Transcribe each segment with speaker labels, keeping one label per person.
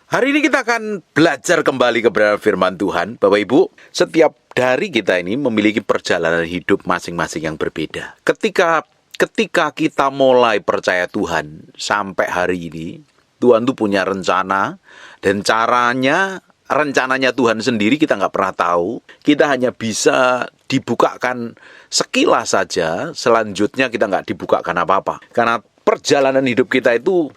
Speaker 1: Hari ini kita akan belajar kembali kebenaran firman Tuhan. Bapak Ibu, setiap dari kita ini memiliki perjalanan hidup masing-masing yang berbeda. Ketika kita mulai percaya Tuhan sampai hari ini, Tuhan tuh punya rencana, dan rencananya Tuhan sendiri kita nggak pernah tahu. Kita hanya bisa dibukakan sekilas saja, selanjutnya kita nggak dibukakan apa-apa. Karena perjalanan hidup kita itu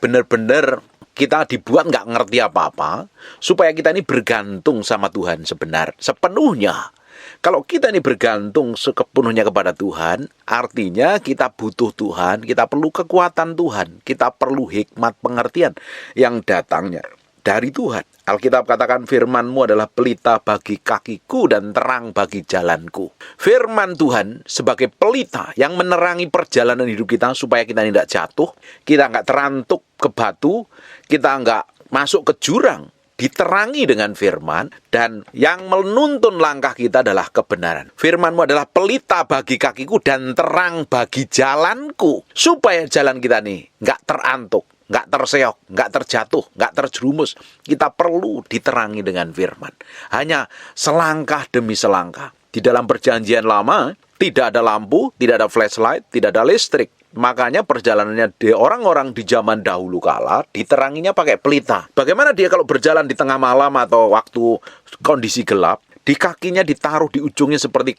Speaker 1: benar-benar kita dibuat nggak ngerti apa-apa, supaya kita ini bergantung sama Tuhan sepenuhnya. Kalau kita ini bergantung sepenuhnya kepada Tuhan, artinya kita butuh Tuhan, kita perlu kekuatan Tuhan, kita perlu hikmat pengertian yang datangnya dari Tuhan. Alkitab katakan, firman-Mu adalah pelita bagi kakiku dan terang bagi jalanku. Firman Tuhan sebagai pelita yang menerangi perjalanan hidup kita supaya kita tidak jatuh, kita nggak terantuk ke batu, kita nggak masuk ke jurang. Diterangi dengan firman, dan yang menuntun langkah kita adalah kebenaran. Firman-Mu adalah pelita bagi kakiku dan terang bagi jalanku, supaya jalan kita nih nggak terantuk, nggak terseok, nggak terjatuh, nggak terjerumus. Kita perlu diterangi dengan firman. Hanya selangkah demi selangkah. Di dalam perjanjian lama, tidak ada lampu, tidak ada flashlight, tidak ada listrik. Makanya perjalanannya orang-orang di zaman dahulu kala diteranginya pakai pelita. Bagaimana dia kalau berjalan di tengah malam atau waktu kondisi gelap? Di kakinya ditaruh di ujungnya seperti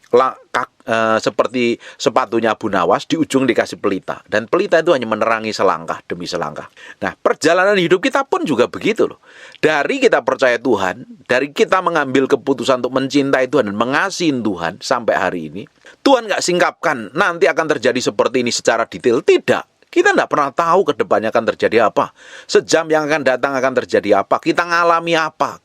Speaker 1: sepatunya Abu Nawas, di ujung dikasih pelita. Dan pelita itu hanya menerangi selangkah demi selangkah. Nah, perjalanan hidup kita pun juga begitu loh. Dari kita percaya Tuhan, dari kita mengambil keputusan untuk mencintai Tuhan dan mengasihi Tuhan sampai hari ini, Tuhan nggak singkapkan nanti akan terjadi seperti ini secara detail. Tidak. Kita tidak pernah tahu ke depannya akan terjadi apa. Sejam yang akan datang akan terjadi apa. Kita ngalami apa.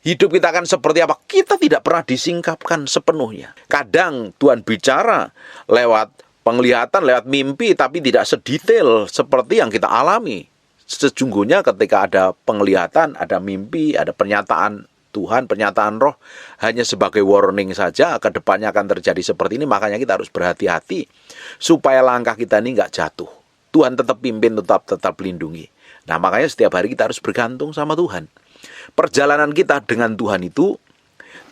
Speaker 1: Hidup kita akan seperti apa. Kita tidak pernah disingkapkan sepenuhnya. Kadang Tuhan bicara lewat penglihatan, lewat mimpi, tapi tidak sedetail seperti yang kita alami. Sesungguhnya ketika ada penglihatan, ada mimpi, ada pernyataan Tuhan, pernyataan roh, hanya sebagai warning saja, ke depannya akan terjadi seperti ini. Makanya kita harus berhati-hati supaya langkah kita ini nggak jatuh. Tuhan tetap pimpin, tetap lindungi. Nah, makanya setiap hari kita harus bergantung sama Tuhan. Perjalanan kita dengan Tuhan itu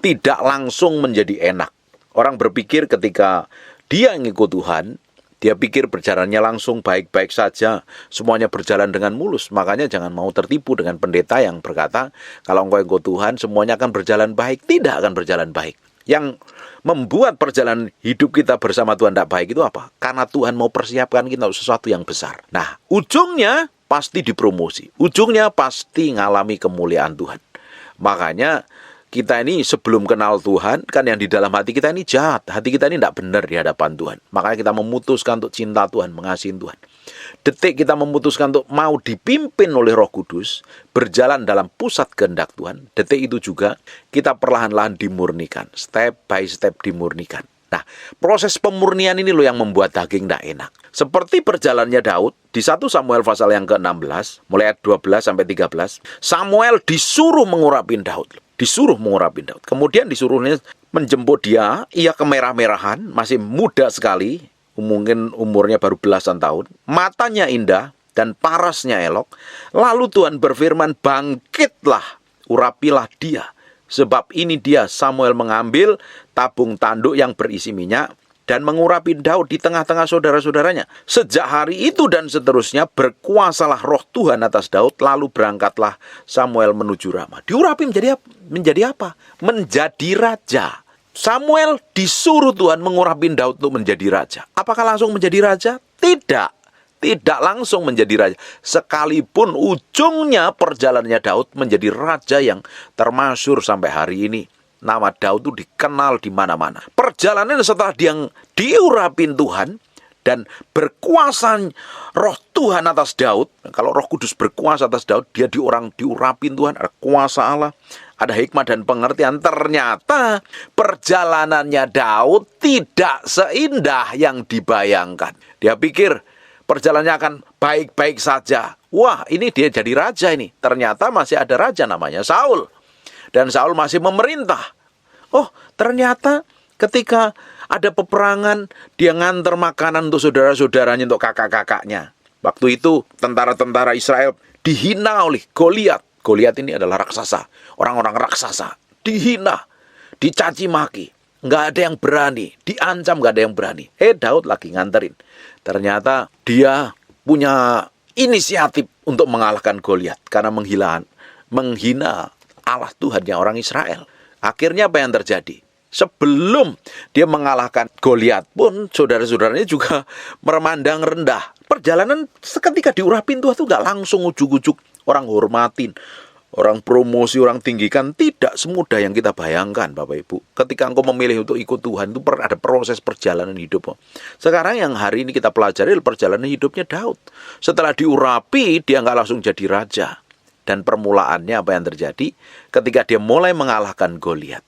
Speaker 1: tidak langsung menjadi enak. Orang berpikir ketika dia ngikut Tuhan, dia pikir berjalannya langsung baik-baik saja, semuanya berjalan dengan mulus. Makanya jangan mau tertipu dengan pendeta yang berkata, kalau engkau ikut Tuhan, semuanya akan berjalan baik. Tidak akan berjalan baik. Yang membuat perjalanan hidup kita bersama Tuhan tidak baik itu apa? Karena Tuhan mau persiapkan kita untuk sesuatu yang besar. Nah, ujungnya pasti dipromosi. Ujungnya pasti ngalami kemuliaan Tuhan. Makanya kita ini sebelum kenal Tuhan, kan yang di dalam hati kita ini jahat. Hati kita ini tidak benar di hadapan Tuhan. Makanya kita memutuskan untuk cinta Tuhan, mengasihi Tuhan. Detik kita memutuskan untuk mau dipimpin oleh Roh Kudus, berjalan dalam pusat kehendak Tuhan, detik itu juga kita perlahan-lahan dimurnikan. Step by step dimurnikan. Nah, proses pemurnian ini loh yang membuat daging tidak enak. Seperti perjalannya Daud, di 1 Samuel pasal yang ke-16, mulai ayat 12 sampai 13, Samuel disuruh mengurapin Daud. Kemudian disuruhnya menjemput dia, ia kemerah-merahan, masih muda sekali, mungkin umurnya baru belasan tahun, matanya indah dan parasnya elok. Lalu Tuhan berfirman, bangkitlah, urapilah dia. Sebab ini dia, Samuel mengambil tabung tanduk yang berisi minyak dan mengurapi Daud di tengah-tengah saudara-saudaranya. Sejak hari itu dan seterusnya berkuasalah roh Tuhan atas Daud, lalu berangkatlah Samuel menuju Rama. Diurapi menjadi apa? Menjadi raja. Samuel disuruh Tuhan mengurapi Daud untuk menjadi raja. Apakah langsung menjadi raja? Tidak. Tidak langsung menjadi raja. Sekalipun ujungnya perjalanannya Daud menjadi raja yang termasyhur sampai hari ini. Nama Daud itu dikenal di mana-mana. Perjalanan setelah dia diurapin Tuhan dan berkuasa roh Tuhan atas Daud. Kalau Roh Kudus berkuasa atas Daud, dia diurapin Tuhan, ada kuasa Allah, ada hikmat dan pengertian. Ternyata perjalanannya Daud tidak seindah yang dibayangkan. Dia pikir perjalanannya akan baik-baik saja. Wah, ini dia jadi raja ini. Ternyata masih ada raja namanya Saul. Dan Saul masih memerintah. Oh, ternyata ketika ada peperangan, dia nganter makanan untuk saudara-saudaranya, untuk kakak-kakaknya. Waktu itu tentara-tentara Israel dihina oleh Goliat. Goliat ini adalah raksasa, orang-orang raksasa, dihina, dicaci maki, nggak ada yang berani, diancam nggak ada yang berani. Daud lagi nganterin. Ternyata dia punya inisiatif untuk mengalahkan Goliat karena menghina Allah Tuhannya orang Israel. Akhirnya apa yang terjadi? Sebelum dia mengalahkan Goliat pun, saudara-saudaranya juga memandang rendah. Perjalanan seketika diurapin Tuhan tuh nggak langsung ujuk-ujuk orang hormatin, orang promosi, orang tinggikan. Tidak semudah yang kita bayangkan, Bapak Ibu. Ketika engkau memilih untuk ikut Tuhan, itu ada proses perjalanan hidup. Sekarang yang hari ini kita pelajari perjalanan hidupnya Daud. Setelah diurapi, dia nggak langsung jadi raja. Dan permulaannya apa yang terjadi? Ketika dia mulai mengalahkan Goliat,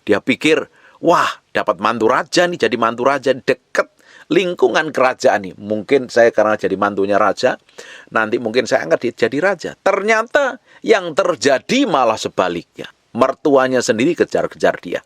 Speaker 1: dia pikir, wah, dapat mantu raja nih, jadi mantu raja deket lingkungan kerajaan nih. Mungkin saya karena jadi mantunya raja, nanti mungkin saya angkat jadi raja. Ternyata yang terjadi malah sebaliknya. Mertuanya sendiri kejar-kejar dia.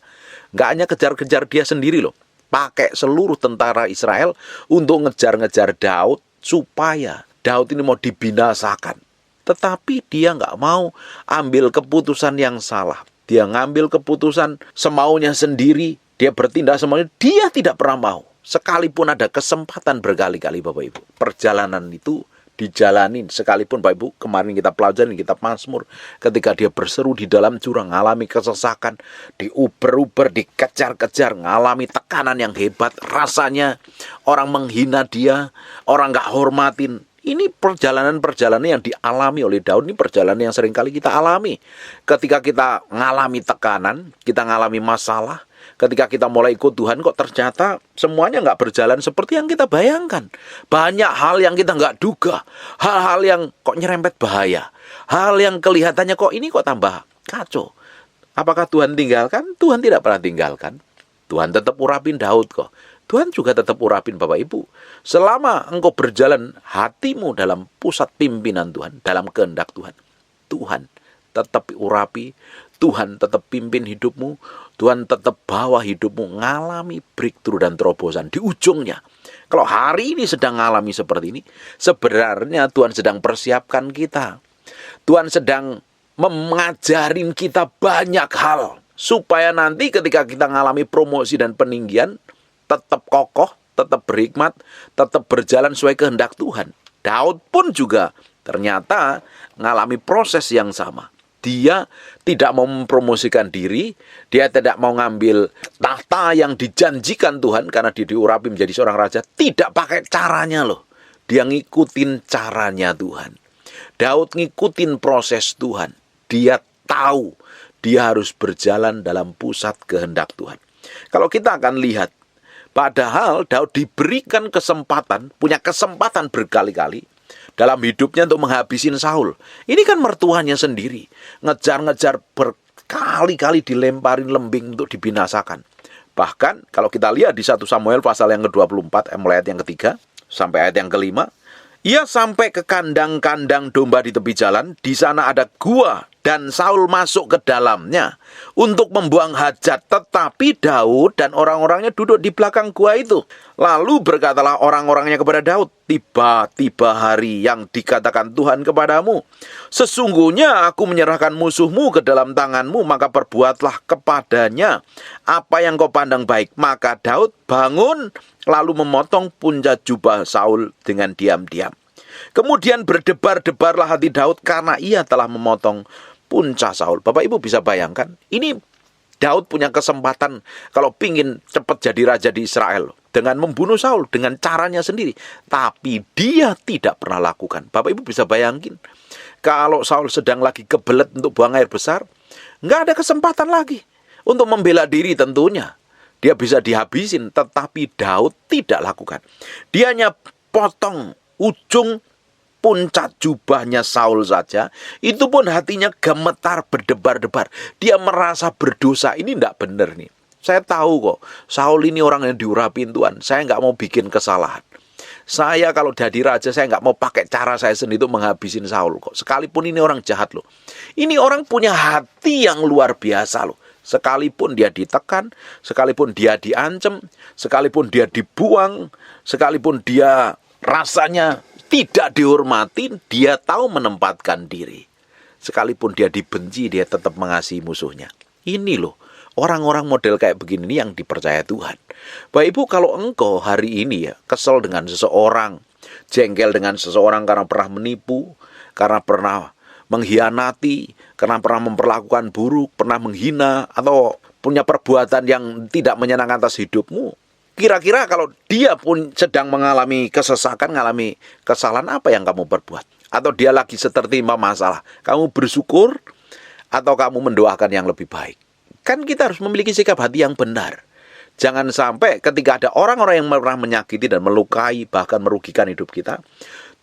Speaker 1: Nggak hanya kejar-kejar dia sendiri loh. Pakai seluruh tentara Israel untuk ngejar-ngejar Daud supaya Daud ini mau dibinasakan. Tetapi dia nggak mau ambil keputusan yang salah. Dia ngambil keputusan semaunya sendiri. Dia bertindak semaunya. Dia tidak pernah mau. Sekalipun ada kesempatan berkali-kali, Bapak Ibu. Perjalanan itu dijalanin. Sekalipun, Bapak Ibu, kemarin kita pelajari kitab Mazmur. Ketika dia berseru di dalam jurang, ngalami kesesakan, diuber-uber, dikejar-kejar, ngalami tekanan yang hebat. Rasanya orang menghina dia, orang nggak hormatin. Ini perjalanan-perjalanan yang dialami oleh Daud. Ini perjalanan yang seringkali kita alami. Ketika kita ngalami tekanan, kita ngalami masalah, ketika kita mulai ikut Tuhan, kok ternyata semuanya nggak berjalan seperti yang kita bayangkan. Banyak hal yang kita nggak duga. Hal-hal yang kok nyerempet bahaya. Hal yang kelihatannya kok ini kok tambah kacau. Apakah Tuhan tinggalkan? Tuhan tidak pernah tinggalkan. Tuhan tetap urapin Daud kok. Tuhan juga tetap urapin Bapak Ibu. Selama engkau berjalan hatimu dalam pusat pimpinan Tuhan, dalam kehendak Tuhan, Tuhan tetap urapi, Tuhan tetap pimpin hidupmu, Tuhan tetap bawa hidupmu ngalami breakthrough dan terobosan di ujungnya. Kalau hari ini sedang ngalami seperti ini, sebenarnya Tuhan sedang persiapkan kita. Tuhan sedang mengajarin kita banyak hal, supaya nanti ketika kita ngalami promosi dan peninggian, tetap kokoh, tetap berhikmat, tetap berjalan sesuai kehendak Tuhan. Daud pun juga ternyata mengalami proses yang sama. Dia tidak mau mempromosikan diri, dia tidak mau ngambil tahta yang dijanjikan Tuhan karena dia diurapi menjadi seorang raja. Tidak pakai caranya loh. Dia ngikutin caranya Tuhan. Daud ngikutin proses Tuhan. Dia tahu dia harus berjalan dalam pusat kehendak Tuhan. Kalau kita akan lihat, padahal Daud diberikan kesempatan, punya kesempatan berkali-kali dalam hidupnya untuk menghabisin Saul. Ini kan mertuanya sendiri. Ngejar-ngejar berkali-kali dilemparin lembing untuk dibinasakan. Bahkan kalau kita lihat di 1 Samuel pasal yang ke-24, mulai ayat yang ketiga sampai ayat yang kelima, ia sampai ke kandang-kandang domba di tepi jalan. Di sana ada gua dan Saul masuk ke dalamnya untuk membuang hajat. Tetapi Daud dan orang-orangnya duduk di belakang gua itu. Lalu berkatalah orang-orangnya kepada Daud, tiba-tiba hari yang dikatakan Tuhan kepadamu. Sesungguhnya aku menyerahkan musuhmu ke dalam tanganmu, maka perbuatlah kepadanya apa yang kau pandang baik. Maka Daud bangun lalu memotong puncat jubah Saul dengan diam-diam. Kemudian berdebar-debarlah hati Daud karena ia telah memotong punca Saul. Bapak Ibu bisa bayangkan, ini Daud punya kesempatan kalau pingin cepat jadi raja di Israel dengan membunuh Saul dengan caranya sendiri. Tapi dia tidak pernah lakukan. Bapak Ibu bisa bayangin, kalau Saul sedang lagi kebelet untuk buang air besar, nggak ada kesempatan lagi untuk membela diri tentunya. Dia bisa dihabisin, tetapi Daud tidak lakukan. Dia hanya potong ujung puncat jubahnya Saul saja, itu pun hatinya gemetar, berdebar-debar. Dia merasa berdosa, ini tidak benar nih. Saya tahu kok, Saul ini orang yang diurapin Tuhan. Saya nggak mau bikin kesalahan. Saya kalau jadi raja, saya nggak mau pakai cara saya sendiri untuk menghabisin Saul kok. Sekalipun ini orang jahat loh. Ini orang punya hati yang luar biasa loh. Sekalipun dia ditekan, sekalipun dia diancam, sekalipun dia dibuang, sekalipun dia rasanya tidak dihormati, dia tahu menempatkan diri. Sekalipun dia dibenci, dia tetap mengasihi musuhnya. Ini loh, orang-orang model kayak begini nih yang dipercaya Tuhan. Bapak Ibu, kalau engkau hari ini ya kesel dengan seseorang, jengkel dengan seseorang karena pernah menipu, karena pernah mengkhianati, karena pernah memperlakukan buruk, pernah menghina, atau punya perbuatan yang tidak menyenangkan atas hidupmu, kira-kira kalau dia pun sedang mengalami kesesakan, mengalami kesalahan, apa yang kamu perbuat? Atau dia lagi tertimpa masalah, kamu bersyukur atau kamu mendoakan yang lebih baik? Kan kita harus memiliki sikap hati yang benar. Jangan sampai ketika ada orang-orang yang pernah menyakiti dan melukai, bahkan merugikan hidup kita,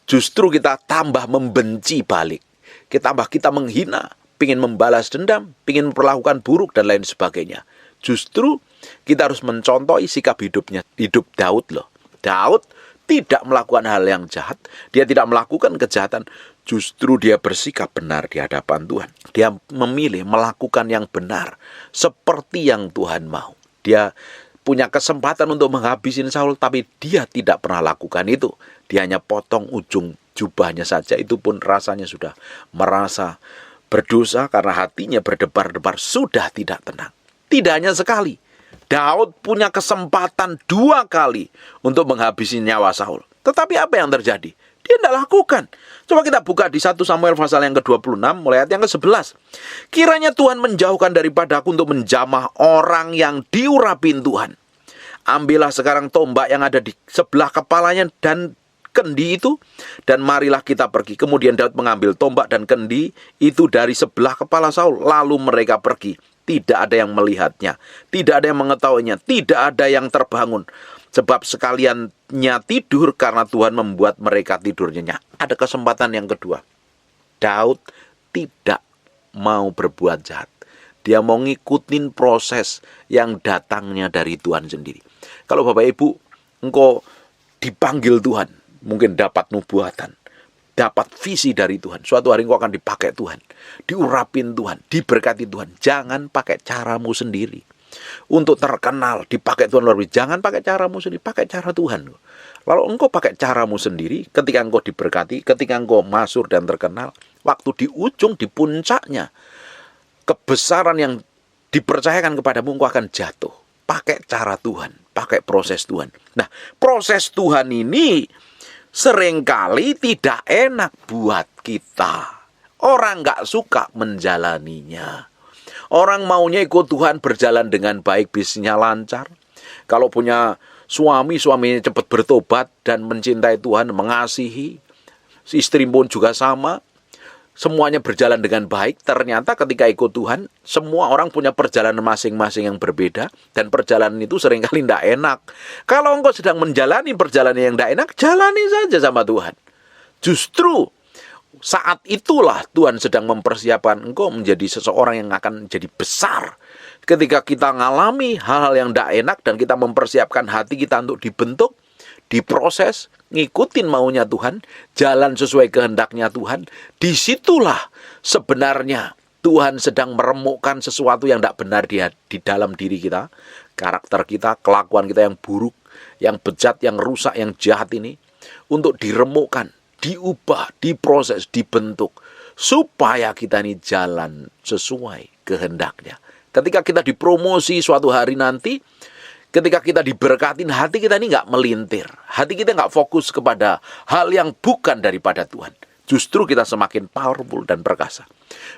Speaker 1: justru kita tambah membenci balik. Kita menghina, pingin membalas dendam, pingin memperlakukan buruk dan lain sebagainya. Justru kita harus mencontohi sikap hidup Daud loh. Daud tidak melakukan hal yang jahat, dia tidak melakukan kejahatan, justru dia bersikap benar di hadapan Tuhan. Dia memilih melakukan yang benar seperti yang Tuhan mau. Dia punya kesempatan untuk menghabisin Saul, tapi dia tidak pernah lakukan itu. Dia hanya potong ujung jubahnya saja, itu pun rasanya sudah merasa berdosa karena hatinya berdebar-debar, sudah tidak tenang. Tidak hanya sekali, Daud punya kesempatan 2 kali untuk menghabisi nyawa Saul. Tetapi apa yang terjadi? Dia tidak lakukan. Coba kita buka di 1 Samuel pasal yang ke-26, mulai ayat yang ke-11. Kiranya Tuhan menjauhkan daripadaku untuk menjamah orang yang diurapin Tuhan. Ambillah sekarang tombak yang ada di sebelah kepalanya dan kendi itu, dan marilah kita pergi. Kemudian Daud mengambil tombak dan kendi itu dari sebelah kepala Saul. Lalu mereka pergi. Tidak ada yang melihatnya, tidak ada yang mengetahuinya, tidak ada yang terbangun. Sebab sekaliannya tidur karena Tuhan membuat mereka tidur nyenyak. Ada kesempatan yang kedua. Daud tidak mau berbuat jahat. Dia mau ngikutin proses yang datangnya dari Tuhan sendiri. Kalau Bapak Ibu, engkau dipanggil Tuhan, mungkin dapat nubuatan, dapat visi dari Tuhan. Suatu hari engkau akan dipakai Tuhan, diurapin Tuhan, diberkati Tuhan. Jangan pakai caramu sendiri. Untuk terkenal, dipakai Tuhan luar biasa. Jangan pakai caramu sendiri, pakai cara Tuhan. Lalu engkau pakai caramu sendiri, ketika engkau diberkati, ketika engkau masyhur dan terkenal, waktu di ujung, di puncaknya, kebesaran yang dipercayakan kepadamu, engkau akan jatuh. Pakai cara Tuhan, pakai proses Tuhan. Nah, proses Tuhan ini seringkali tidak enak buat kita. Orang gak suka menjalaninya. Orang maunya ikut Tuhan, berjalan dengan baik, bisnisnya lancar. Kalau punya suaminya cepat bertobat dan mencintai Tuhan, mengasihi. Istri pun juga sama. Semuanya berjalan dengan baik. Ternyata ketika ikut Tuhan, semua orang punya perjalanan masing-masing yang berbeda. Dan perjalanan itu seringkali tidak enak. Kalau engkau sedang menjalani perjalanan yang tidak enak, jalani saja sama Tuhan. Justru saat itulah Tuhan sedang mempersiapkan engkau menjadi seseorang yang akan menjadi besar. Ketika kita mengalami hal-hal yang tidak enak dan kita mempersiapkan hati kita untuk dibentuk, diproses, ngikutin maunya Tuhan, jalan sesuai kehendaknya Tuhan, disitulah sebenarnya Tuhan sedang meremukkan sesuatu yang tidak benar di dalam diri kita, karakter kita, kelakuan kita yang buruk, yang bejat, yang rusak, yang jahat ini, untuk diremukkan, diubah, diproses, dibentuk, supaya kita ini jalan sesuai kehendaknya. Ketika kita dipromosi suatu hari nanti, ketika kita diberkatin, hati kita ini nggak melintir. Hati kita nggak fokus kepada hal yang bukan daripada Tuhan. Justru kita semakin powerful dan perkasa.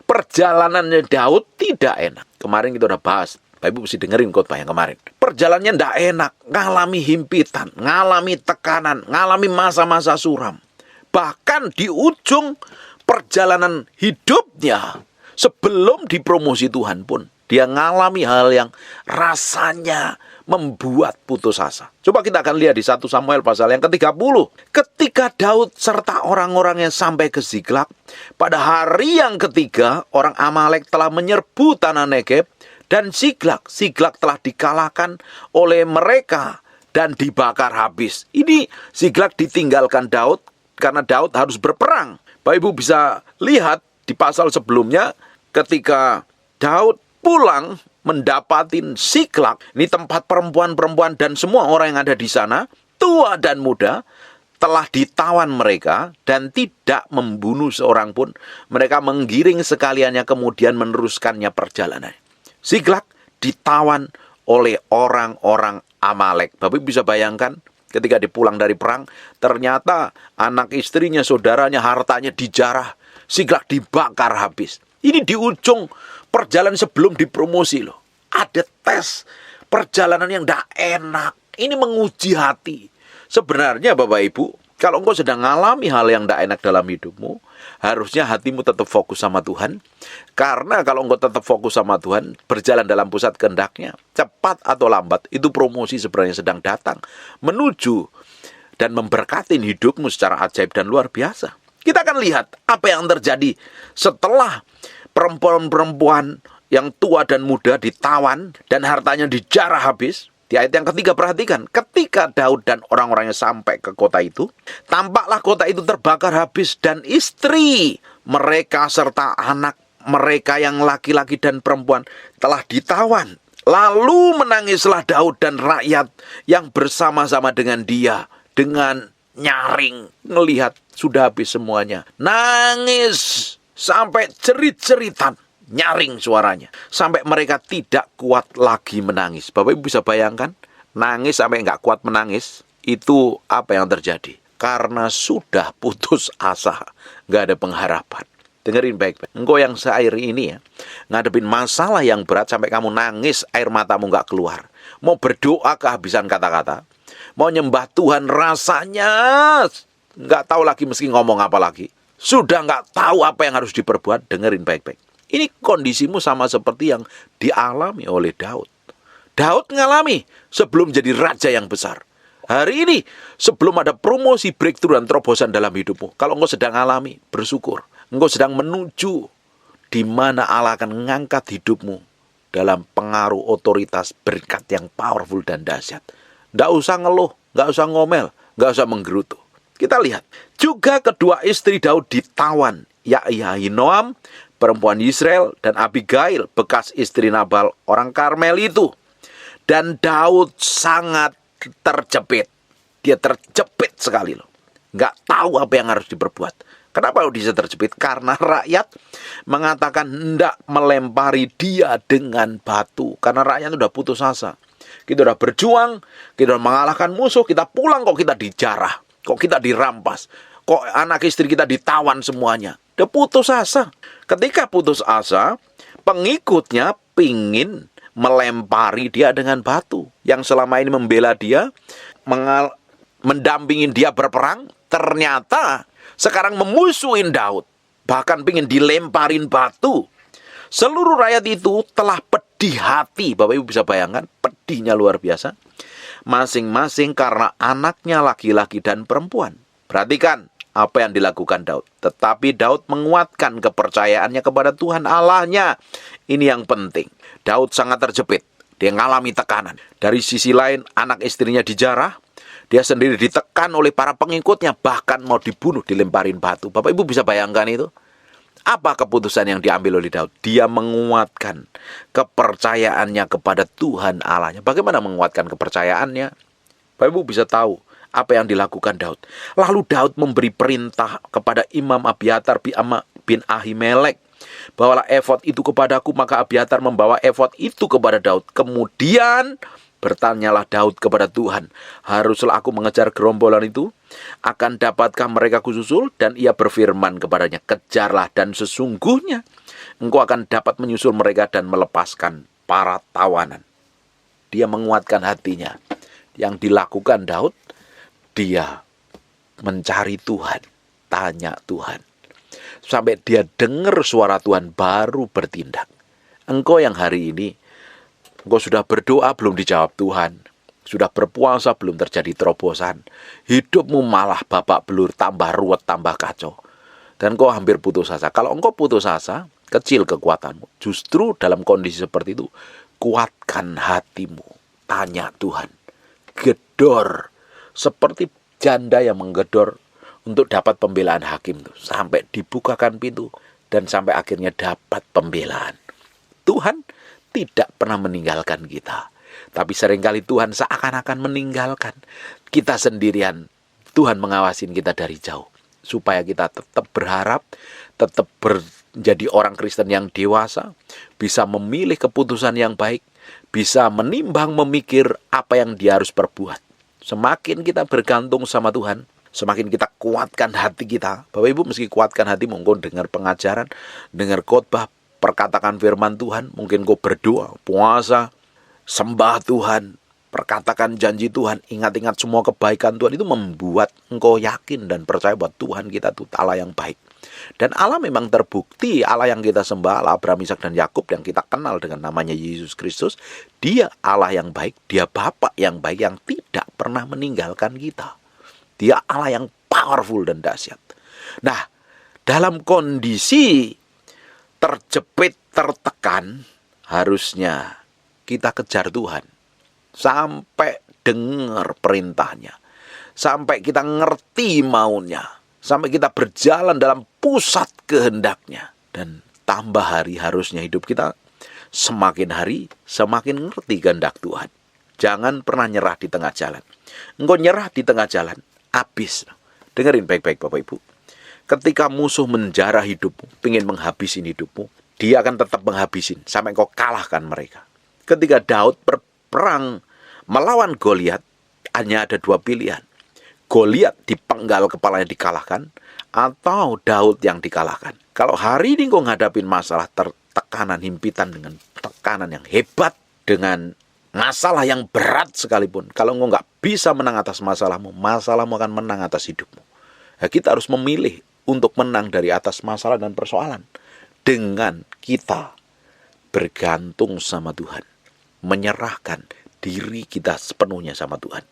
Speaker 1: Perjalanannya Daud tidak enak. Kemarin kita udah bahas. Bapak Ibu mesti dengerin khotbah yang kemarin. Perjalanannya tidak enak. Ngalami himpitan, ngalami tekanan, ngalami masa-masa suram. Bahkan di ujung perjalanan hidupnya, sebelum dipromosi Tuhan pun, dia ngalami hal yang rasanya membuat putus asa. Coba kita akan lihat di 1 Samuel pasal yang ke-30. Ketika Daud serta orang-orangnya sampai ke Ziklag, pada hari yang ketiga, orang Amalek telah menyerbu tanah Negeb dan Ziklag. Ziklag telah dikalahkan oleh mereka dan dibakar habis. Ini Ziklag ditinggalkan Daud karena Daud harus berperang. Bapak Ibu bisa lihat di pasal sebelumnya ketika Daud pulang mendapatin Ziklag, ini tempat perempuan-perempuan dan semua orang yang ada di sana, tua dan muda, telah ditawan mereka dan tidak membunuh seorang pun. Mereka menggiring sekaliannya kemudian meneruskannya perjalanan. Siklag ditawan oleh orang-orang Amalek. Bapak bisa bayangkan ketika dipulang dari perang, ternyata anak istrinya, saudaranya, hartanya dijarah. Siklag dibakar habis. Ini di ujung perjalanan sebelum dipromosi loh. Ada tes perjalanan yang tidak enak. Ini menguji hati. Sebenarnya Bapak Ibu, kalau engkau sedang mengalami hal yang tidak enak dalam hidupmu, harusnya hatimu tetap fokus sama Tuhan. Karena kalau engkau tetap fokus sama Tuhan, berjalan dalam pusat kehendak-Nya, cepat atau lambat, itu promosi sebenarnya sedang datang. Menuju dan memberkati hidupmu secara ajaib dan luar biasa. Kita akan lihat apa yang terjadi setelah perempuan-perempuan yang tua dan muda ditawan dan hartanya dijarah habis. Di ayat yang ketiga perhatikan, ketika Daud dan orang-orangnya sampai ke kota itu, tampaklah kota itu terbakar habis dan istri mereka serta anak mereka yang laki-laki dan perempuan telah ditawan. Lalu menangislah Daud dan rakyat yang bersama-sama dengan dia dengan nyaring melihat sudah habis semuanya. Nangis sampai jerit-jeritan. Nyaring suaranya. Sampai mereka tidak kuat lagi menangis. Bapak Ibu bisa bayangkan. Nangis sampai nggak kuat menangis. Itu apa yang terjadi. Karena sudah putus asa. Nggak ada pengharapan. Dengerin baik-baik. Engkau yang seair ini ya. Ngadepin masalah yang berat sampai kamu nangis. Air matamu nggak keluar. Mau berdoa kehabisan kata-kata. Mau nyembah Tuhan rasanya. Nggak tahu lagi meski ngomong apa lagi. Sudah nggak tahu apa yang harus diperbuat. Dengerin baik-baik. Ini kondisimu sama seperti yang dialami oleh Daud. Daud mengalami sebelum jadi raja yang besar. Hari ini sebelum ada promosi, breakthrough dan terobosan dalam hidupmu. Kalau engkau sedang alami, bersyukur. Engkau sedang menuju di mana Allah akan mengangkat hidupmu dalam pengaruh otoritas berkat yang powerful dan dahsyat. Nggak usah ngeluh, nggak usah ngomel, nggak usah menggerutu. Kita lihat. Juga kedua istri Daud ditawan. Ahinoam, perempuan Israel, dan Abigail, bekas istri Nabal, orang Karmel itu. Dan Daud sangat terjepit. Dia terjepit sekali loh. Nggak tahu apa yang harus diperbuat. Kenapa dia terjepit? Karena rakyat mengatakan hendak melempari dia dengan batu. Karena rakyat sudah putus asa. Kita sudah berjuang, kita sudah mengalahkan musuh, kita pulang kok kita dijarah. Kok kita dirampas. Kok anak istri kita ditawan semuanya. Dia putus asa. Ketika putus asa, pengikutnya pingin melempari dia dengan batu. Yang selama ini membela dia, mendampingin dia berperang, ternyata sekarang memusuhin Daud. Bahkan pingin dilemparin batu. Seluruh rakyat itu telah pedih hati. Bapak Ibu bisa bayangkan, pedihnya luar biasa. Masing-masing karena anaknya laki-laki dan perempuan. Perhatikan apa yang dilakukan Daud. Tetapi Daud menguatkan kepercayaannya kepada Tuhan Allahnya. Ini yang penting. Daud sangat terjepit. Dia mengalami tekanan. Dari sisi lain, anak istrinya dijarah. Dia sendiri ditekan oleh para pengikutnya. Bahkan mau dibunuh, dilemparin batu. Bapak Ibu bisa bayangkan itu? Apa keputusan yang diambil oleh Daud? Dia menguatkan kepercayaannya kepada Tuhan Allahnya. Bagaimana menguatkan kepercayaannya? Bapak Ibu bisa tahu apa yang dilakukan Daud. Lalu Daud memberi perintah kepada Imam Abiatar bin Ahimelek. Bawalah efod itu kepadaku, maka Abiatar membawa efod itu kepada Daud. Kemudian bertanyalah Daud kepada Tuhan, haruslah aku mengejar gerombolan itu? Akan dapatkah mereka kususul? Dan ia berfirman kepadanya, kejarlah dan sesungguhnya engkau akan dapat menyusul mereka dan melepaskan para tawanan. Dia menguatkan hatinya. Yang dilakukan Daud, dia mencari Tuhan, tanya Tuhan. Sampai dia dengar suara Tuhan baru bertindak. Engkau yang hari ini, engkau sudah berdoa belum dijawab Tuhan. Sudah berpuasa belum terjadi terobosan. Hidupmu malah babak belur, tambah ruwet, tambah kacau. Dan engkau hampir putus asa. Kalau engkau putus asa, kecil kekuatanmu. Justru dalam kondisi seperti itu, kuatkan hatimu. Tanya Tuhan. Gedor. Seperti janda yang menggedor untuk dapat pembelaan hakim itu, sampai dibukakan pintu dan sampai akhirnya dapat pembelaan. Tuhan tidak pernah meninggalkan kita, tapi seringkali Tuhan seakan-akan meninggalkan kita sendirian Tuhan mengawasin kita dari jauh. Supaya kita tetap berharap, tetap menjadi orang Kristen yang dewasa, bisa memilih keputusan yang baik, bisa menimbang memikir apa yang dia harus perbuat. Semakin kita bergantung sama Tuhan, semakin kita kuatkan hati kita. Bapak Ibu mesti kuatkan hati, mungkin dengar pengajaran, dengar khotbah, perkatakan firman Tuhan, mungkin kau berdoa, puasa, sembah Tuhan, perkatakan janji Tuhan, ingat-ingat semua kebaikan Tuhan, itu membuat engkau yakin dan percaya bahwa Tuhan kita itu Allah yang baik. Dan Allah memang terbukti, Allah yang kita sembah, Allah Abraham, Ishak dan Yakub yang kita kenal dengan namanya Yesus Kristus, dia Allah yang baik, dia Bapa yang baik yang tidak pernah meninggalkan kita. Dia Allah yang powerful dan dahsyat. Nah, dalam kondisi terjepit, tertekan, harusnya kita kejar Tuhan. Sampai dengar perintahnya, sampai kita ngerti maunya, sampai kita berjalan dalam pusat kehendaknya. Dan tambah hari harusnya hidup kita semakin hari semakin ngerti kehendak Tuhan. Jangan pernah nyerah di tengah jalan. Engkau nyerah di tengah jalan, habis. Dengerin baik-baik Bapak Ibu. Ketika musuh menjarah hidupmu, ingin menghabisin hidupmu, dia akan tetap menghabisin sampai engkau kalahkan mereka. Ketika Daud perang melawan Goliat, hanya ada dua pilihan. Goliat dipenggal kepalanya dikalahkan, atau Daud yang dikalahkan. Kalau hari ini kau ngadapin masalah tekanan, himpitan dengan tekanan yang hebat, dengan masalah yang berat sekalipun, kalau kau nggak bisa menang atas masalahmu, masalahmu akan menang atas hidupmu. Nah, kita harus memilih untuk menang dari atas masalah dan persoalan dengan kita bergantung sama Tuhan, menyerahkan diri kita sepenuhnya sama Tuhan.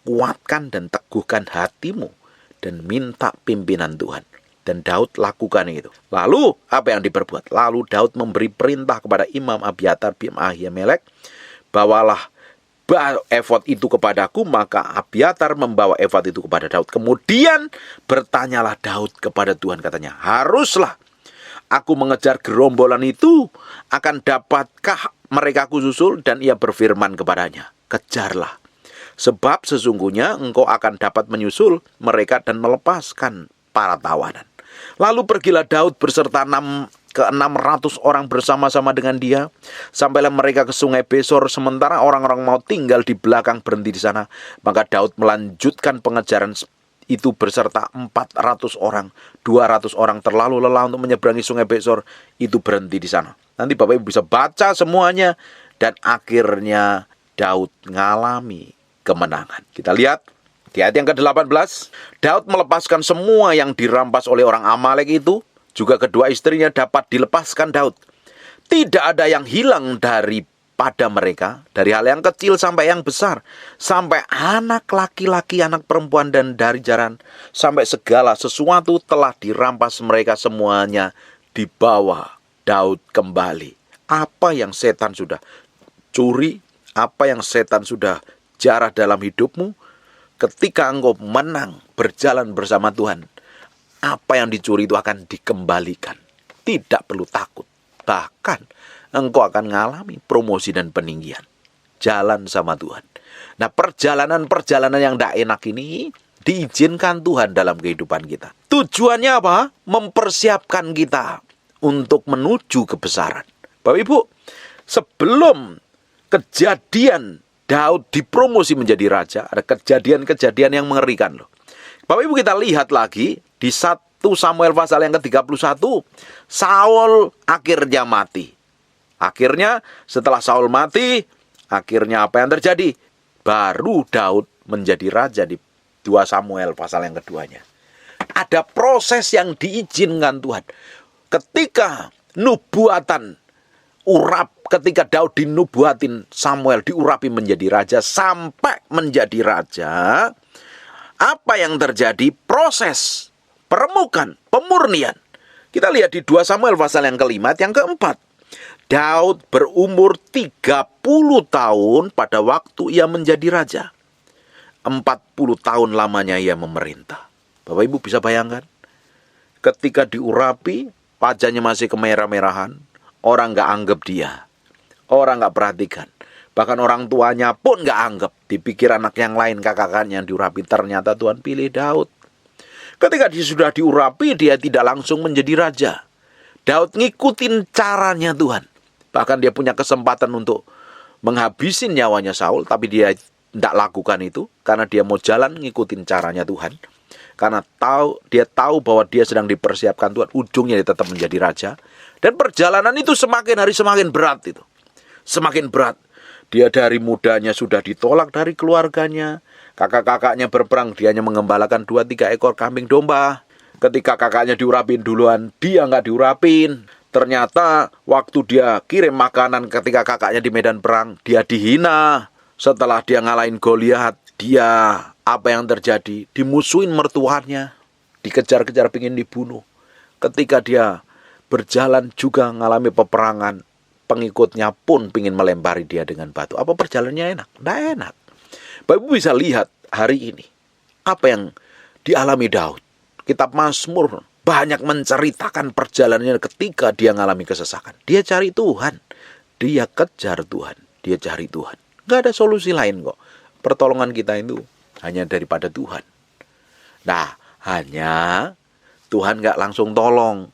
Speaker 1: Kuatkan dan teguhkan hatimu dan minta pimpinan Tuhan. Dan Daud lakukan itu. Lalu apa yang diperbuat? Lalu Daud memberi perintah kepada Imam Abiatar bin Ahimelek, bawalah efod itu kepadaku. Maka Abiatar membawa efod itu kepada Daud. Kemudian bertanyalah Daud kepada Tuhan, katanya, haruslah aku mengejar gerombolan itu, akan dapatkah mereka aku susul? Dan ia berfirman kepadanya, kejarlah, sebab sesungguhnya engkau akan dapat menyusul mereka dan melepaskan para tawanan. Lalu pergilah Daud beserta 600 orang bersama-sama dengan dia, sampailah mereka ke sungai Besor, sementara orang-orang mau tinggal di belakang berhenti di sana. Maka Daud melanjutkan pengejaran itu beserta 400 orang. 200 orang terlalu lelah untuk menyeberangi sungai Besor, itu berhenti di sana. Nanti Bapak Ibu bisa baca semuanya. Dan akhirnya Daud ngalami kemenangan. Kita lihat di ayat yang ke-18. Daud melepaskan semua yang dirampas oleh orang Amalek itu. Juga kedua istrinya dapat dilepaskan Daud. Tidak ada yang hilang daripada mereka, dari hal yang kecil sampai yang besar, sampai anak laki-laki, anak perempuan, dan dari jaran, sampai segala sesuatu telah dirampas mereka semuanya, dibawa Daud kembali. Apa yang setan sudah curi, apa yang setan sudah jarah dalam hidupmu, ketika engkau menang berjalan bersama Tuhan, apa yang dicuri itu akan dikembalikan. Tidak perlu takut. Bahkan engkau akan mengalami promosi dan peninggian. Jalan sama Tuhan. Nah, perjalanan-perjalanan yang tidak enak ini diizinkan Tuhan dalam kehidupan kita. Tujuannya apa? Mempersiapkan kita untuk menuju kebesaran. Bapak Ibu, sebelum kejadian Daud dipromosi menjadi raja, ada kejadian-kejadian yang mengerikan loh. Bapak Ibu, kita lihat lagi di 1 Samuel pasal yang ke-31, Saul akhirnya mati. Akhirnya setelah Saul mati, akhirnya apa yang terjadi? Baru Daud menjadi raja di 2 Samuel pasal yang keduanya. Ada proses yang diizinkan Tuhan. Ketika nubuatan ketika Daud dinubuatin Samuel, diurapi menjadi raja, sampai menjadi raja, apa yang terjadi? Proses peremukan, pemurnian. Kita lihat di 2 Samuel pasal yang ke-5, yang ke-4. Daud berumur 30 tahun pada waktu ia menjadi raja. 40 tahun lamanya ia memerintah. Bapak Ibu bisa bayangkan? Ketika diurapi, wajahnya masih kemerah-merahan. Orang gak anggap dia. Orang gak perhatikan. Bahkan orang tuanya pun nggak anggap. Dipikir anak yang lain, kakak-kakaknya yang diurapi. Ternyata Tuhan pilih Daud. Ketika dia sudah diurapi, dia tidak langsung menjadi raja. Daud ngikutin caranya Tuhan. Bahkan dia punya kesempatan untuk menghabisi nyawanya Saul, tapi dia tidak lakukan itu karena dia mau jalan ngikutin caranya Tuhan. Karena dia tahu bahwa dia sedang dipersiapkan Tuhan, ujungnya dia tetap menjadi raja. Dan perjalanan itu semakin hari semakin berat itu. Semakin berat. Dia dari mudanya sudah ditolak dari keluarganya. Kakak-kakaknya berperang, dia hanya mengembalakan 2-3 ekor kambing domba. Ketika kakaknya diurapin duluan, dia nggak diurapin. Ternyata waktu dia kirim makanan ketika kakaknya di medan perang, dia dihina. Setelah dia ngalahin Goliat, apa yang terjadi? Dimusuhin mertuanya, dikejar-kejar pingin dibunuh. Ketika dia berjalan juga ngalami peperangan, pengikutnya pun pingin melempari dia dengan batu. Apa perjalanannya enak? Nggak enak. Bapak Ibu bisa lihat hari ini apa yang dialami Daud. Kitab Mazmur banyak menceritakan perjalanannya ketika dia ngalami kesesakan. Dia cari Tuhan. Dia kejar Tuhan. Dia cari Tuhan. Nggak ada solusi lain kok. Pertolongan kita itu hanya daripada Tuhan. Nah, hanya Tuhan nggak langsung tolong.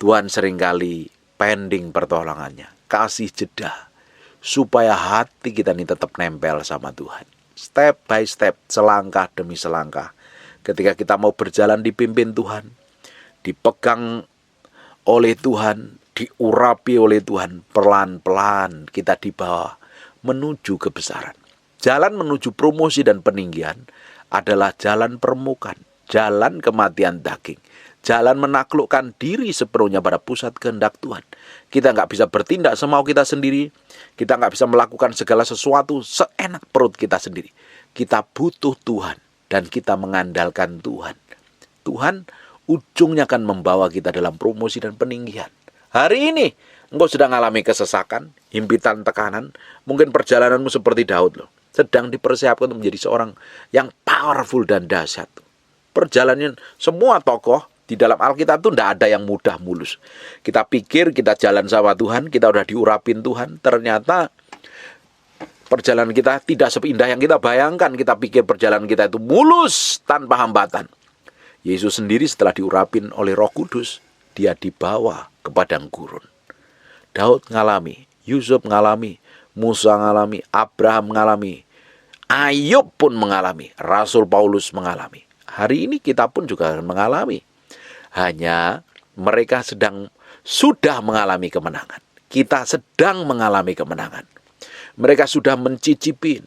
Speaker 1: Tuhan seringkali pending pertolongannya. Kasih jeda. Supaya hati kita ini tetap nempel sama Tuhan. Step by step, selangkah demi selangkah. Ketika kita mau berjalan dipimpin Tuhan, dipegang oleh Tuhan, diurapi oleh Tuhan, pelan-pelan kita dibawa menuju kebesaran. Jalan menuju promosi dan peninggian adalah jalan permukaan, jalan kematian daging, jalan menaklukkan diri sepenuhnya pada pusat kehendak Tuhan. Kita nggak bisa bertindak semau kita sendiri, kita nggak bisa melakukan segala sesuatu seenak perut kita sendiri. Kita butuh Tuhan dan kita mengandalkan Tuhan. Tuhan ujungnya akan membawa kita dalam promosi dan peninggian. Hari ini engkau sedang mengalami kesesakan, himpitan, tekanan. Mungkin perjalananmu seperti Daud loh. Sedang dipersiapkan untuk menjadi seorang yang powerful dan dahsyat. Perjalanan semua tokoh di dalam Alkitab itu tidak ada yang mudah mulus. Kita pikir kita jalan sama Tuhan, kita udah diurapin Tuhan. Ternyata perjalanan kita tidak seindah yang kita bayangkan. Kita pikir perjalanan kita itu mulus tanpa hambatan. Yesus sendiri setelah diurapin oleh Roh Kudus, dia dibawa ke padang gurun. Daud ngalami, Yusuf ngalami, Musa ngalami, Abraham ngalami, Ayub pun mengalami, Rasul Paulus mengalami. Hari ini kita pun juga mengalami. Hanya mereka sudah mengalami kemenangan. Kita sedang mengalami kemenangan. Mereka sudah mencicipi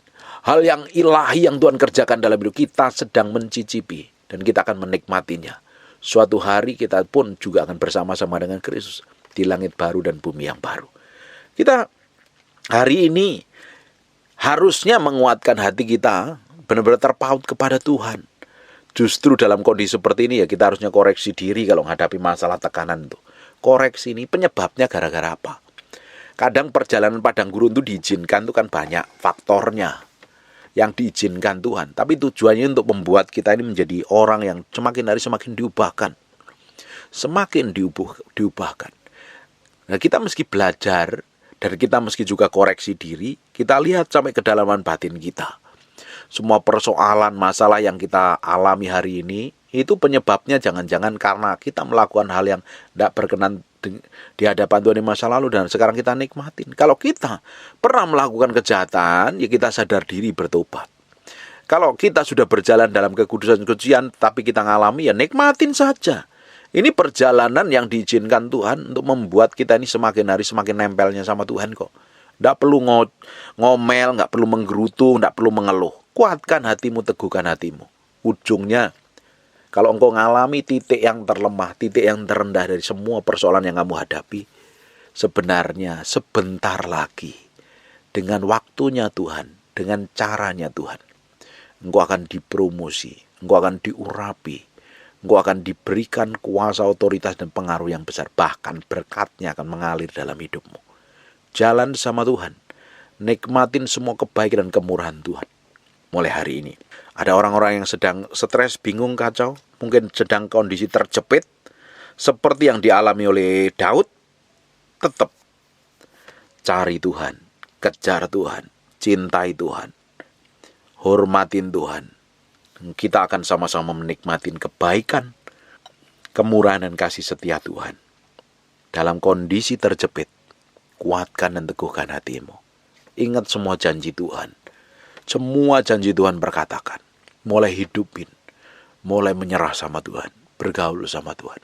Speaker 1: hal yang ilahi yang Tuhan kerjakan dalam hidup kita, sedang mencicipi. Dan kita akan menikmatinya. Suatu hari kita pun juga akan bersama-sama dengan Kristus di langit baru dan bumi yang baru. Kita hari ini harusnya menguatkan hati kita benar-benar terpaut kepada Tuhan. Justru dalam kondisi seperti ini ya kita harusnya koreksi diri kalau menghadapi masalah tekanan itu. Koreksi ini penyebabnya gara-gara apa? Kadang perjalanan padang gurun itu diizinkan itu kan banyak faktornya yang diizinkan Tuhan. Tapi tujuannya untuk membuat kita ini menjadi orang yang semakin hari semakin diubahkan. Semakin diubahkan. Nah kita mesti belajar dan kita mesti juga koreksi diri. Kita lihat sampai kedalaman batin kita. Semua persoalan, masalah yang kita alami hari ini, itu penyebabnya jangan-jangan karena kita melakukan hal yang tidak berkenan di hadapan Tuhan di masa lalu dan sekarang kita nikmatin. Kalau kita pernah melakukan kejahatan, ya kita sadar diri bertobat. Kalau kita sudah berjalan dalam kekudusan-kesucian, tapi kita ngalami, ya nikmatin saja. Ini perjalanan yang diizinkan Tuhan untuk membuat kita ini semakin hari semakin nempelnya sama Tuhan kok. Tidak perlu ngomel, nggak perlu menggerutu, nggak perlu mengeluh. Kuatkan hatimu, teguhkan hatimu. Ujungnya, kalau engkau ngalami titik yang terlemah, titik yang terendah dari semua persoalan yang kamu hadapi, sebenarnya sebentar lagi, dengan waktunya Tuhan, dengan caranya Tuhan, engkau akan dipromosi, engkau akan diurapi, engkau akan diberikan kuasa, otoritas, dan pengaruh yang besar. Bahkan berkatnya akan mengalir dalam hidupmu. Jalan sama Tuhan, nikmatin semua kebaikan dan kemurahan Tuhan. Mulai hari ini. Ada orang-orang yang sedang stres, bingung, kacau, mungkin sedang kondisi terjepit, seperti yang dialami oleh Daud. Tetap cari Tuhan, kejar Tuhan, cintai Tuhan, hormatin Tuhan. Kita akan sama-sama menikmatin kebaikan, kemurahan dan kasih setia Tuhan. Dalam kondisi terjepit, kuatkan dan teguhkan hatimu. Ingat semua janji Tuhan. Semua janji Tuhan berkatakan. Mulai hidupin, mulai menyerah sama Tuhan, bergaul sama Tuhan.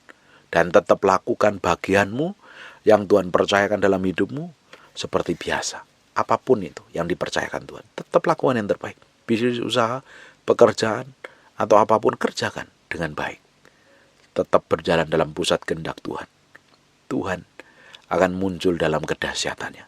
Speaker 1: Dan tetap lakukan bagianmu yang Tuhan percayakan dalam hidupmu seperti biasa. Apapun itu yang dipercayakan Tuhan, tetap lakukan yang terbaik. Bisnis, usaha, pekerjaan, atau apapun, kerjakan dengan baik. Tetap berjalan dalam pusat kehendak Tuhan. Tuhan akan muncul dalam kedahsyatannya.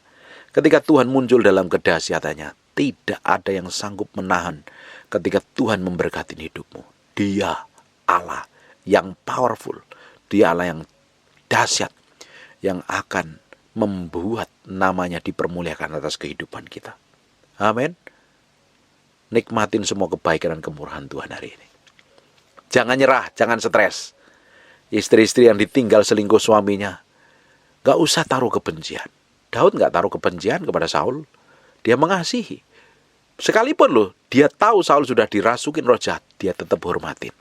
Speaker 1: Ketika Tuhan muncul dalam kedahsyatannya, tidak ada yang sanggup menahan ketika Tuhan memberkati hidupmu. Dia Allah yang powerful. Dia Allah yang dahsyat, yang akan membuat namanya dipermuliakan atas kehidupan kita. Amin. Nikmatin semua kebaikan dan kemurahan Tuhan hari ini. Jangan nyerah, jangan stres. Istri-istri yang ditinggal selingkuh suaminya, gak usah taruh kebencian. Daud gak taruh kebencian kepada Saul. Dia mengasihi. Sekalipun loh, dia tahu Saul sudah dirasukin roh jahat, dia tetap hormatin.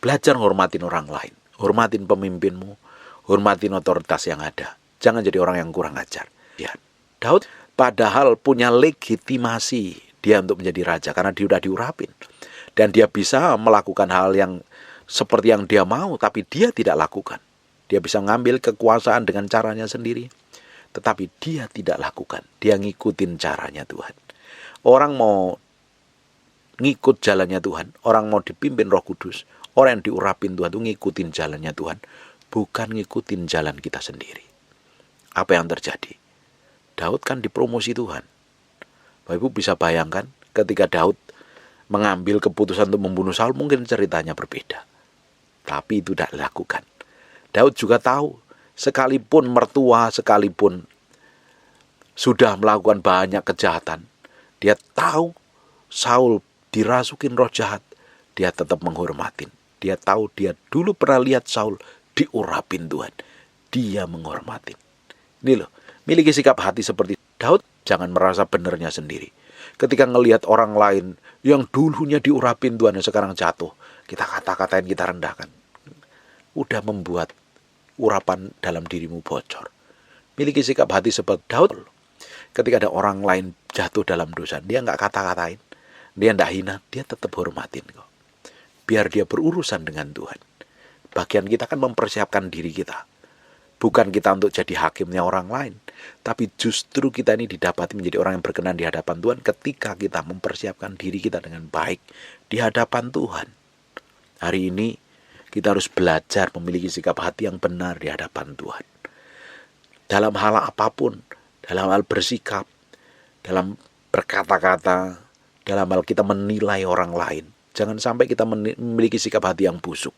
Speaker 1: Belajar hormatin orang lain. Hormatin pemimpinmu, hormatin otoritas yang ada. Jangan jadi orang yang kurang ajar. Ya, Daud padahal punya legitimasi dia untuk menjadi raja karena dia sudah diurapin. Dan dia bisa melakukan hal yang seperti yang dia mau, tapi dia tidak lakukan. Dia bisa mengambil kekuasaan dengan caranya sendiri, tetapi dia tidak lakukan. Dia ngikutin caranya Tuhan. Orang mau ngikut jalannya Tuhan, orang mau dipimpin Roh Kudus, orang yang diurapin Tuhan itu ngikutin jalannya Tuhan, bukan ngikutin jalan kita sendiri. Apa yang terjadi? Daud kan dipromosi Tuhan. Bapak Ibu bisa bayangkan ketika Daud mengambil keputusan untuk membunuh Saul, mungkin ceritanya berbeda. Tapi itu tidak dilakukan. Daud juga tahu, sekalipun mertua, sekalipun sudah melakukan banyak kejahatan, dia tahu Saul dirasukin roh jahat, dia tetap menghormatin. Dia tahu dia dulu pernah lihat Saul diurapin Tuhan. Dia menghormatin. Ini loh, miliki sikap hati seperti Daud, jangan merasa benernya sendiri. Ketika ngelihat orang lain yang dulunya diurapin Tuhan dan sekarang jatuh, kita kata-katain, kita rendahkan. Udah membuat urapan dalam dirimu bocor. Miliki sikap hati seperti Daud. Ketika ada orang lain jatuh dalam dosa, dia nggak kata-katain, dia nggak hina, dia tetap hormatin kok. Biar dia berurusan dengan Tuhan. Bagian kita kan mempersiapkan diri kita. Bukan kita untuk jadi hakimnya orang lain, tapi justru kita ini didapati menjadi orang yang berkenan di hadapan Tuhan ketika kita mempersiapkan diri kita dengan baik di hadapan Tuhan. Hari ini kita harus belajar memiliki sikap hati yang benar di hadapan Tuhan. Dalam hal apapun, dalam hal bersikap, dalam berkata-kata, dalam hal kita menilai orang lain, jangan sampai kita memiliki sikap hati yang busuk.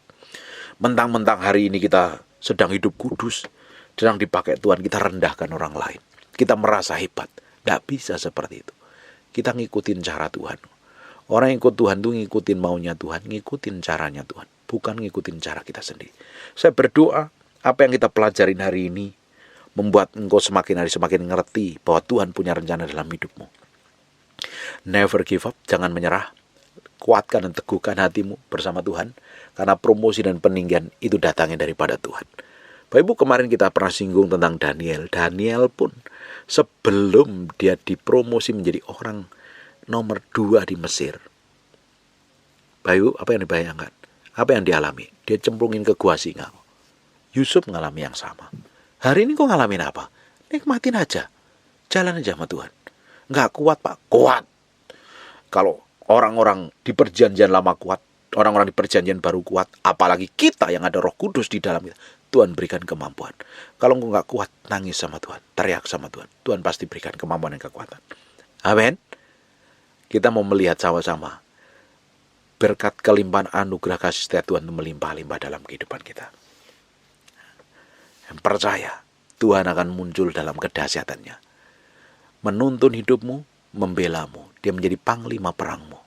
Speaker 1: Mentang-mentang hari ini kita sedang hidup kudus, sedang dipakai Tuhan, kita rendahkan orang lain. Kita merasa hebat. Tidak bisa seperti itu. Kita ngikutin cara Tuhan. Orang yang ikut Tuhan itu ngikutin maunya Tuhan, ngikutin caranya Tuhan, bukan ngikutin cara kita sendiri. Saya berdoa, apa yang kita pelajarin hari ini membuat engkau semakin hari semakin ngerti bahwa Tuhan punya rencana dalam hidupmu. Never give up, jangan menyerah. Kuatkan dan teguhkan hatimu bersama Tuhan, karena promosi dan peninggian itu datangnya daripada Tuhan. Bapak Ibu, kemarin kita pernah singgung tentang Daniel. Daniel pun sebelum dia dipromosi menjadi orang nomor 2 di Mesir, Bapak Ibu, apa yang dibayangkan? Apa yang dialami? Dia cemplungin ke gua singa. Yusuf mengalami yang sama. Hari ini kok ngalamin apa? Nikmatin aja. Jalan aja sama Tuhan. Nggak kuat Pak? Kuat. Kalau orang-orang di perjanjian lama kuat, orang-orang di perjanjian baru kuat, apalagi kita yang ada Roh Kudus di dalam kita, Tuhan berikan kemampuan. Kalau engkau nggak kuat, nangis sama Tuhan, teriak sama Tuhan. Tuhan pasti berikan kemampuan dan kekuatan. Amin. Kita mau melihat sama-sama berkat kelimpahan anugerah kasih setia Tuhan melimpah-limpah dalam kehidupan kita. Yang percaya Tuhan akan muncul dalam kedahsyatannya, menuntun hidupmu, membelamu. Dia menjadi panglima perangmu.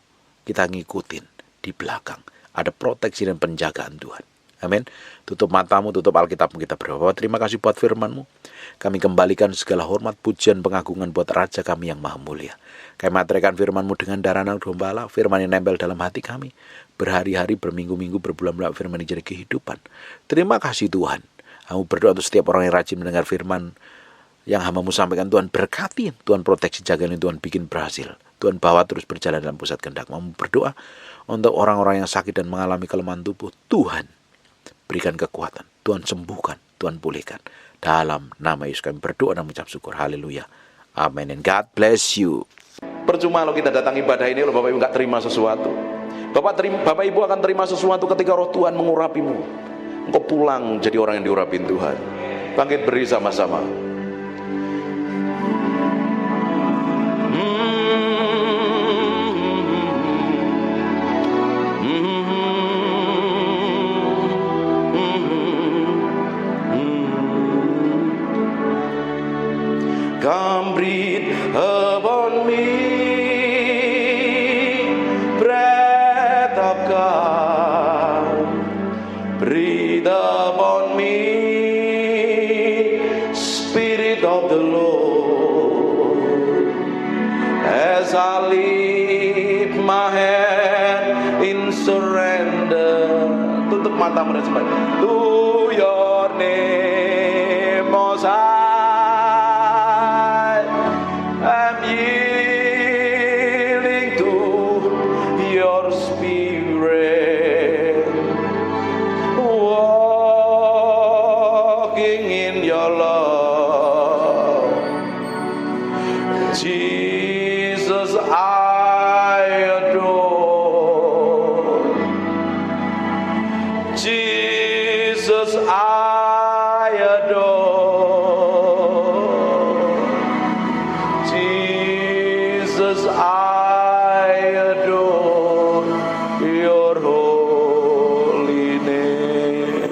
Speaker 1: Kita ngikutin di belakang. Ada proteksi dan penjagaan Tuhan. Amin. Tutup matamu, tutup Alkitabmu, kita berdoa. Bapak, terima kasih buat firman-Mu. Kami kembalikan segala hormat, pujian, pengagungan buat Raja kami yang maha mulia. Kami materikan firman-Mu dengan darah anak domba Allah, firman yang nempel dalam hati kami. Berhari-hari, berminggu-minggu, berbulan-bulan firman ini jadi kehidupan. Terima kasih Tuhan. Kami berdoa untuk setiap orang yang rajin mendengar firman yang hamba-Mu sampaikan. Tuhan berkati, Tuhan proteksi, jagain, Tuhan bikin berhasil. Tuhan bawa terus berjalan dalam pusat kehendak. Kami berdoa untuk orang-orang yang sakit dan mengalami kelemahan tubuh. Tuhan berikan kekuatan, Tuhan sembuhkan, Tuhan pulihkan. Dalam nama Yesus kami berdoa dan mengucap syukur. Haleluya. Amin. And God bless you. Percuma kalau kita datang ibadah ini, kalau Bapak Ibu nggak terima sesuatu. Bapak Ibu akan terima sesuatu ketika roh Tuhan mengurapimu. Engkau pulang jadi orang yang diurapin Tuhan. Bangkit beri sama-sama. Come breathe upon me, breath of God. Breathe upon me, Spirit of the Lord. As I lift my hand in surrender. Tutup matamu dan sembah. To your name, Most High. I'm yielding to your spirit, walking in your love. Jesus, I adore. Jesus, I adore. Jesus, I adore your holy name.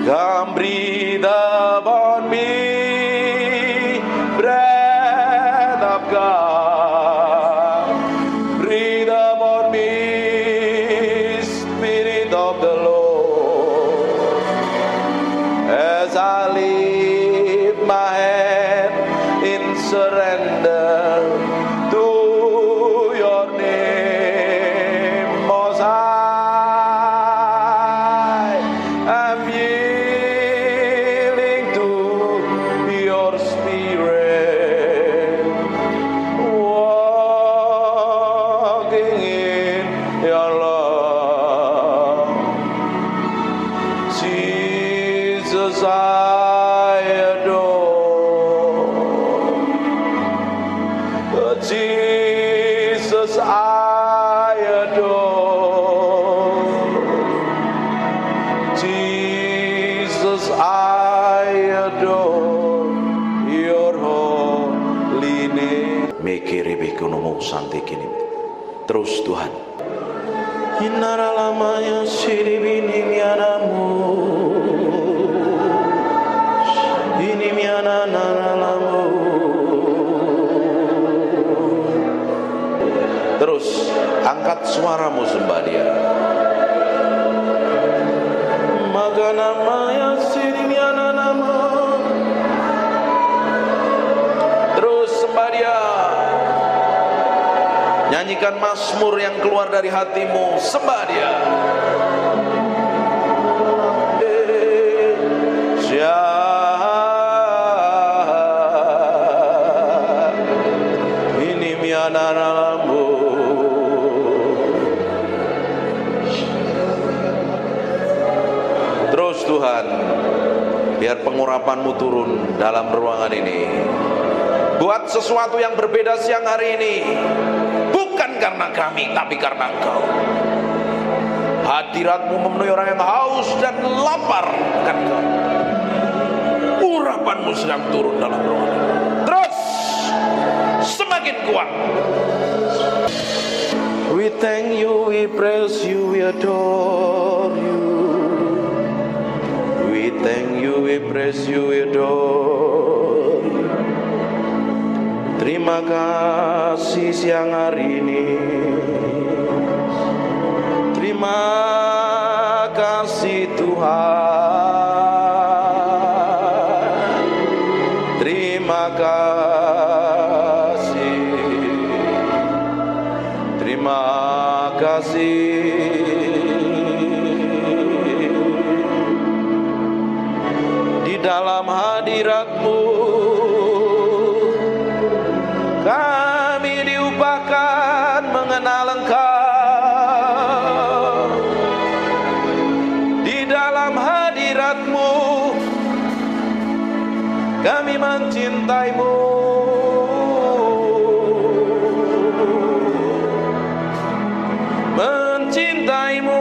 Speaker 1: Come breathe upon me, breath of God. Breathe upon me, Spirit of the Lord. As I lift my hand in surrender to your name, Most High. I'm yielding to your spirit, walking in your love. Jesus, I adore. Jesus, I adore. Jesus, I adore your holy name. Mekerebekonomo santekini. Terus Tuhan. Inaralamaya siribini mianamu. Ini miana naralamu. Terus angkat suaramu sembah Dia. Maka namanya sirimiana nama. Terus sembah Dia. Nyanyikan mazmur yang keluar dari hatimu, sembah Dia. Ini mianaramu. Terus Tuhan, biar pengurapan-Mu turun dalam ruangan ini. Buat sesuatu yang berbeda siang hari ini. Bukan karena kami, tapi karena Engkau. Hadirat-Mu memenuhi orang yang haus dan lapar kan Engkau. Urapan-Mu sedang turun dalam ruangan ini. Terus semakin kuat. We thank you, we praise you, we adore you. We thank you, we praise you, we adore you. Terima kasih siang hari ini. Terima Terima kasih, terima kasih. Di dalam hadirat-Mu kami diupahkan mengenal Engkau. Di dalam hadirat-Mu kami mencintai-Mu. Mencintaimu,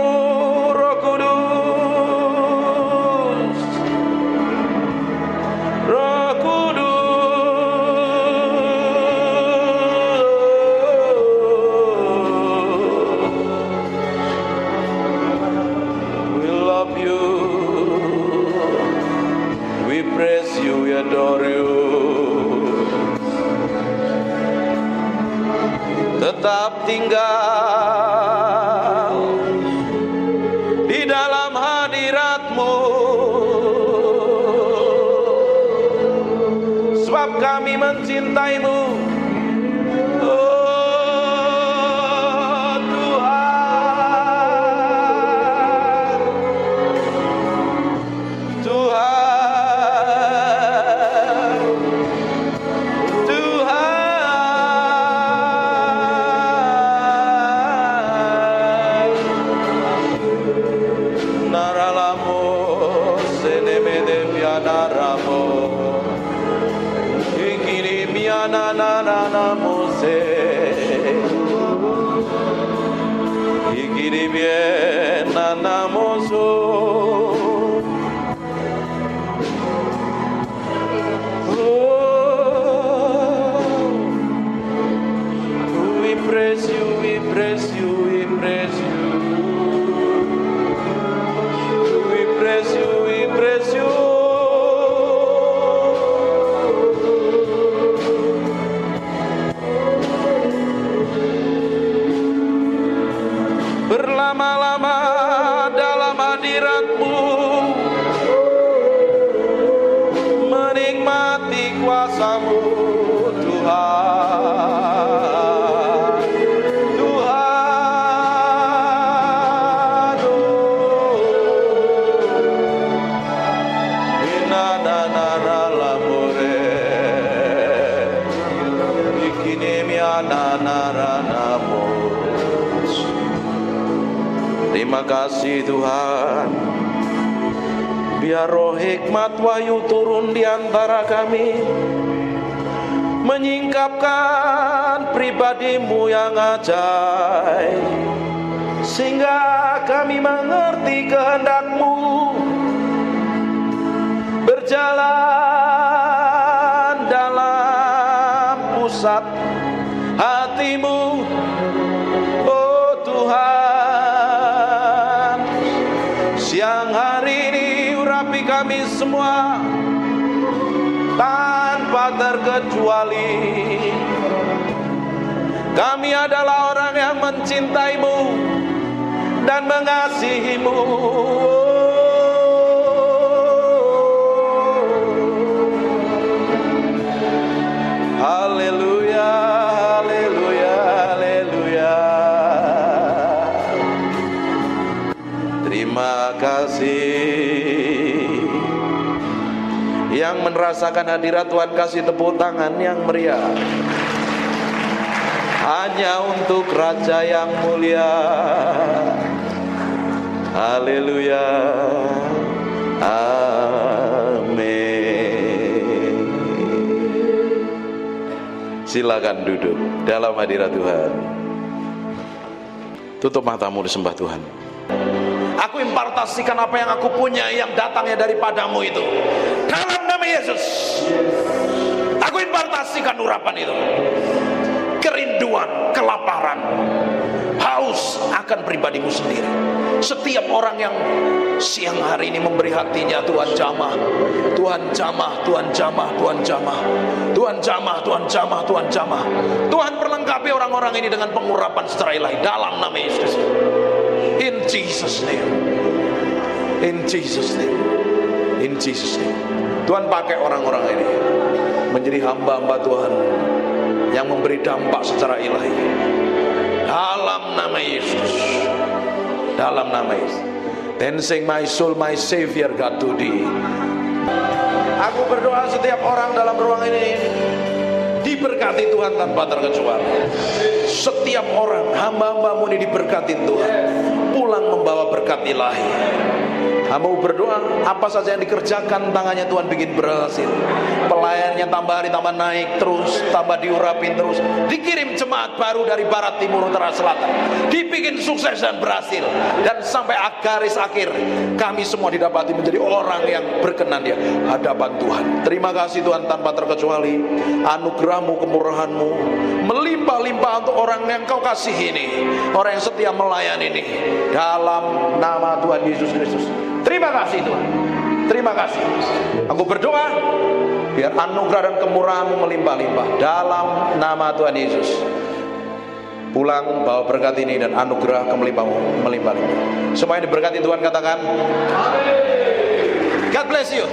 Speaker 1: Roh Kudus, Roh Kudus. We love you, we praise you, we adore you. Tetap tinggal di dalam hadirat-Mu, sebab kami mencintai-Mu. Oh Tuhan, Tuhan, Tuhan. Naralamo senemede pianaramo, ikiri miana nanamo se, ikiri miana namo so. We praise you, we praise you, we praise you. We praise you, we praise you. Berlama-lama dalam hadirat-Mu, menikmati kuasa-Mu, Tuhan, Tuhan. Inananaramore, ikinemiananaranamo. Terima kasih Tuhan. Biar roh hikmat wahyu turun di antara kami, menyingkapkan pribadi-Mu yang ajaib, sehingga kami mengerti kehendak-Mu, berjalan dalam pusat hati-Mu. Oh Tuhan, siang hari ini urapi kami semua tanpa terkecuali. Kami adalah orang yang mencintai-Mu dan mengasihi-Mu. Haleluya, haleluya, haleluya. Terima kasih. Yang merasakan hadirat Tuhan kasih tepuk tangan yang meriah. Hanya untuk Raja yang mulia. Haleluya. Amin. Silakan duduk dalam hadirat Tuhan. Tutup matamu, disembah Tuhan. Aku impartasikan apa yang aku punya yang datangnya daripadamu itu. Dalam nama Yesus. Aku impartasikan urapan itu. Kerinduan, kelaparan, haus akan pribadimu sendiri. Setiap orang yang siang hari ini memberi hatinya, Tuhan jamah, Tuhan jamah, Tuhan jamah, Tuhan jamah, Tuhan jamah, Tuhan jamah, Tuhan jamah. Tuhan perlengkapi orang-orang ini dengan pengurapan secara ilahi dalam nama Yesus. In Jesus name. In Jesus name. In Jesus name. Tuhan pakai orang-orang ini. menjadi hamba-hamba Tuhan yang memberi dampak secara ilahi. Dalam nama Yesus. Dalam nama Yesus. Then sing my soul, my Savior God to thee. Aku berdoa setiap orang dalam ruang ini diberkati Tuhan tanpa terkecuali. Setiap orang, hamba-hambamu ini diberkati Tuhan, pulang membawa berkat ilahi. Hamba berdoa, apa saja yang dikerjakan tangannya Tuhan bikin berhasil. Pelayannya tambah hari tambah naik terus, tambah diurapin terus. Dikirim jemaat baru dari barat, timur, utara, selatan. Dibikin sukses dan berhasil. Dan sampai garis akhir, kami semua didapati menjadi orang yang berkenan di hadapan Tuhan. Terima kasih Tuhan tanpa terkecuali. Anugerahmu, kemurahanmu melimpah-limpah untuk orang yang kau kasih ini, orang yang setia melayani ini. Dalam nama Tuhan Yesus Kristus. Terima kasih Tuhan. Terima kasih. Aku berdoa biar anugerah dan kemurahan-Mu melimpah-limpah dalam nama Tuhan Yesus. Pulang bawa berkat ini dan anugerah kemelimpah-Mu melimpah-limpah. Semua yang diberkati Tuhan katakan amin. God bless you.